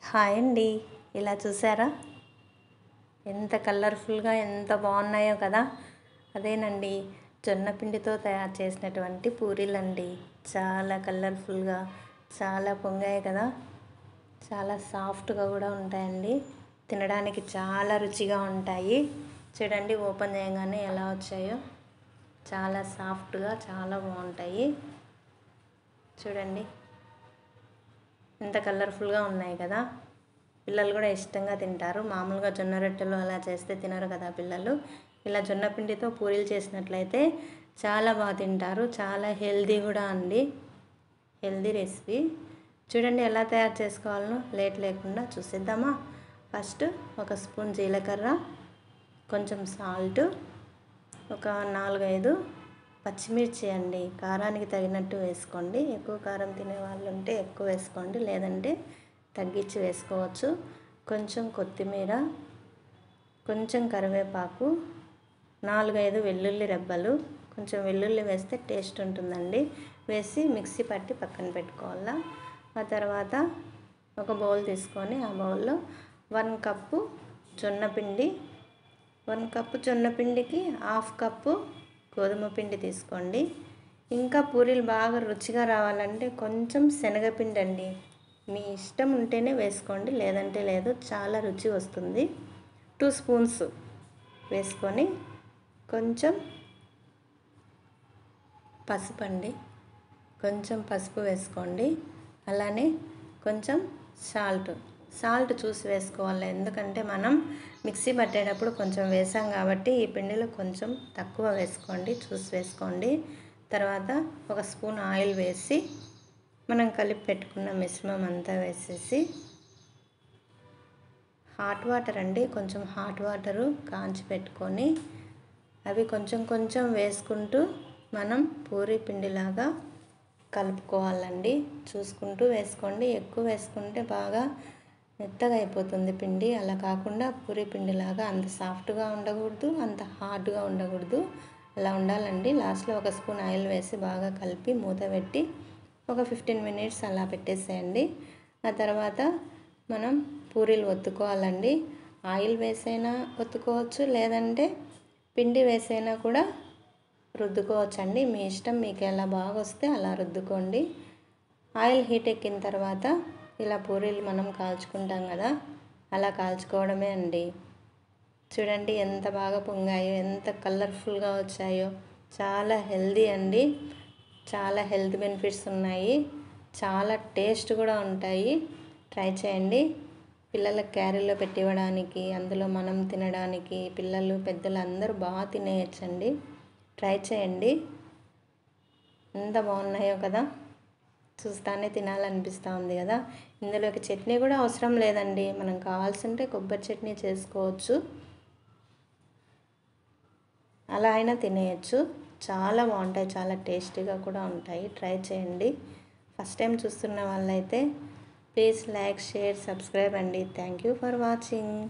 Hi అండి. ఇలా చూసారా ఎంత కలర్ఫుల్గా ఎంత బాగున్నాయో కదా. అదేనండి జొన్న పిండితో తయారు చేసినటువంటి పూరీలండి. చాలా కలర్ఫుల్గా చాలా పొంగాయి కదా. చాలా సాఫ్ట్గా కూడా ఉంటాయండి. తినడానికి చాలా రుచిగా ఉంటాయి. చూడండి ఓపెన్ చేయగానే ఎలా వచ్చాయో చాలా సాఫ్ట్గా చాలా బాగుంటాయి. చూడండి ఎంత కలర్ఫుల్గా ఉన్నాయి కదా. పిల్లలు కూడా ఇష్టంగా తింటారు. మామూలుగా జొన్న రొట్టెలు అలా చేస్తే తినరు కదా పిల్లలు. ఇలా జొన్న పిండితో పూరీలు చేసినట్లయితే చాలా బాగా తింటారు. చాలా హెల్దీ కూడా అండి. Healthy recipe. చూడండి ఎలా తయారు చేసుకోవాలనో లేట్ లేకుండా చూసేద్దామా. ఫస్ట్ ఒక స్పూన్ జీలకర్ర, కొంచెం సాల్ట్, ఒక 4-5 పచ్చిమిర్చి అండి. కారానికి తగినట్టు వేసుకోండి. ఎక్కువ కారం తినే వాళ్ళు ఉంటే ఎక్కువ వేసుకోండి, లేదంటే తగ్గించి వేసుకోవచ్చు. కొంచెం కొత్తిమీర, కొంచెం కరివేపాకు, 4-5 వెల్లుల్లి రెబ్బలు. కొంచెం వెల్లుల్లి వేస్తే టేస్ట్ ఉంటుందండి. వేసి మిక్సీ పట్టి పక్కన పెట్టుకోవాలా. ఆ తర్వాత ఒక బౌల్ తీసుకొని ఆ బౌల్లో 1 కప్పు జొన్నపిండి, 1 కప్పు జొన్నపిండికి 1/2 కప్పు గోధుమ పిండి తీసుకోండి. ఇంకా పూరీలు బాగా రుచిగా రావాలంటే కొంచెం శనగపిండి అండి. మీ ఇష్టం ఉంటేనే వేసుకోండి, లేదంటే లేదు. చాలా రుచి వస్తుంది. 2 స్పూన్స్ వేసుకొని కొంచెం పసుపు అండి, కొంచెం పసుపు వేసుకోండి. అలానే కొంచెం సాల్ట్ చూసి వేసుకోవాలి. ఎందుకంటే మనం మిక్సీ పట్టేటప్పుడు కొంచెం వేసాం కాబట్టి ఈ పిండిలో కొంచెం తక్కువ వేసుకోండి, చూసి వేసుకోండి. తర్వాత ఒక స్పూన్ ఆయిల్ వేసి మనం కలిపి పెట్టుకున్న మిశ్రమం అంతా వేసేసి హాట్ వాటర్ అండి, కొంచెం హాట్ వాటరు కాంచి పెట్టుకొని అవి కొంచెం కొంచెం వేసుకుంటూ మనం పూరీ పిండిలాగా కలుపుకోవాలండి. చూసుకుంటూ వేసుకోండి. ఎక్కువ వేసుకుంటే బాగా మెత్తగా అయిపోతుంది పిండి. అలా కాకుండా పూరీ పిండిలాగా అంత సాఫ్ట్గా ఉండకూడదు, అంత హార్డ్గా ఉండకూడదు. అలా ఉండాలండి. లాస్ట్లో ఒక స్పూన్ ఆయిల్ వేసి బాగా కలిపి మూత పెట్టి ఒక 15 మినిట్స్ అలా పెట్టేసేయండి. ఆ తర్వాత మనం పూరీలు ఒత్తుకోవాలండి. ఆయిల్ వేసైనా ఒత్తుకోవచ్చు, లేదంటే పిండి వేసైనా కూడా రుద్దుకోవచ్చండి. మీ ఇష్టం, మీకు ఎలా బాగా వస్తే అలా రుద్దుకోండి. ఆయిల్ హీట్ ఎక్కిన తర్వాత ఇలా పూరీలు మనం కాల్చుకుంటాం కదా, అలా కాల్చుకోవడమే అండి. చూడండి ఎంత బాగా పొంగాయో, ఎంత కలర్ఫుల్గా వచ్చాయో. చాలా హెల్దీ అండి. చాలా హెల్త్ బెనిఫిట్స్ ఉన్నాయి. చాలా టేస్ట్ కూడా ఉంటాయి. ట్రై చేయండి. పిల్లలకు క్యారీలో పెట్టివ్వడానికి, అందులో మనం తినడానికి, పిల్లలు పెద్దలు అందరూ బాగా తినేయచ్చండి. ట్రై చేయండి. ఎంత బాగున్నాయో కదా. చూస్తానే తినాలనిపిస్తూ ఉంది కదా. ఇందులోకి చట్నీ కూడా అవసరం లేదండి. మనం కావాల్సింటే కొబ్బరి చట్నీ చేసుకోవచ్చు, అలా అయినా తినేయచ్చు. చాలా బాగుంటాయి, చాలా టేస్టీగా కూడా ఉంటాయి. ట్రై చేయండి. ఫస్ట్ టైం చూస్తున్న వాళ్ళైతే ప్లీజ్ లైక్, షేర్, సబ్స్క్రైబ్ అండి. Thank you for watching.